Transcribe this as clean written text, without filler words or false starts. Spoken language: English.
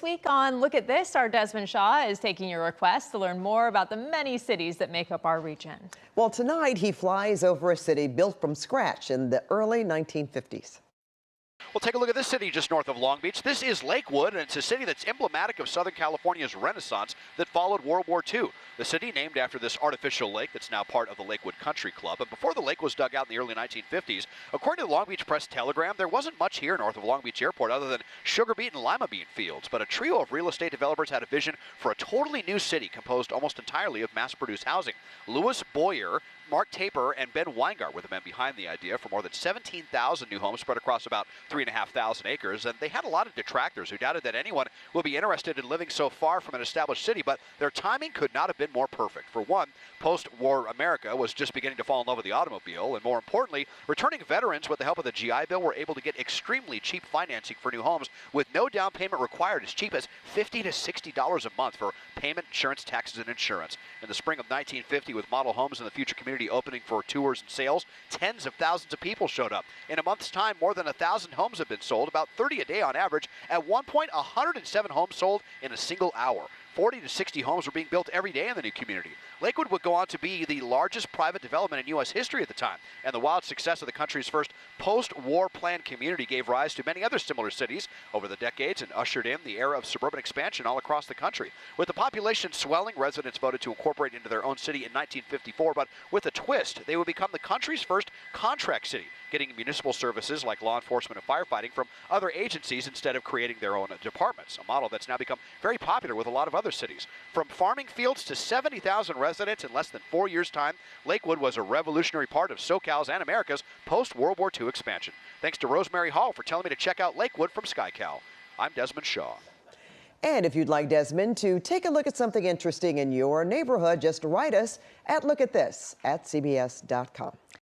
Week on Look at This, our Desmond Shaw is taking your requests to learn more about the many cities that make up our region. Well, tonight he flies over a city built from scratch in the early 1950s. We'll take a look at this city just north of Long Beach. This is Lakewood, and it's a city that's emblematic of Southern California's Renaissance that followed World War II. The city named after this artificial lake that's now part of the Lakewood Country Club. And before the lake was dug out in the early 1950s, according to the Long Beach Press-Telegram, there wasn't much here north of Long Beach Airport other than sugar beet and lima bean fields. But a trio of real estate developers had a vision for a totally new city composed almost entirely of mass-produced housing. Louis Boyer, Mark Taper, and Ben Weingart were the men behind the idea for more than 17,000 new homes spread across about 3,500 acres. And they had a lot of detractors who doubted that anyone will be interested in living so far from an established city, but their timing could not have been more perfect. For one, post-war America was just beginning to fall in love with the automobile, and more importantly, returning veterans with the help of the GI Bill were able to get extremely cheap financing for new homes with no down payment required, as cheap as $50 to $60 a month for payment, insurance, taxes, and insurance. In the spring of 1950, with model homes in the future community opening for tours and sales, tens of thousands of people showed up. In a month's time, more than 1,000 homes have been sold, about 30 a day on average. At one point, 107 homes sold in a single hour. 40 to 60 homes were being built every day in the new community. Lakewood would go on to be the largest private development in U.S. history at the time, and the wild success of the country's first post-war planned community gave rise to many other similar cities over the decades and ushered in the era of suburban expansion all across the country. With the population swelling, residents voted to incorporate into their own city in 1954, but with a twist, they would become the country's first contract city, getting municipal services like law enforcement and firefighting from other agencies instead of creating their own departments, a model that's now become very popular with a lot of other cities. From farming fields to 70,000 residents in less than 4 years' time, Lakewood was a revolutionary part of SoCal's and America's post-World War II expansion. Thanks to Rosemary Hall for telling me to check out Lakewood from SkyCal. I'm Desmond Shaw. And if you'd like Desmond to take a look at something interesting in your neighborhood, just write us at lookatthis@cbs.com.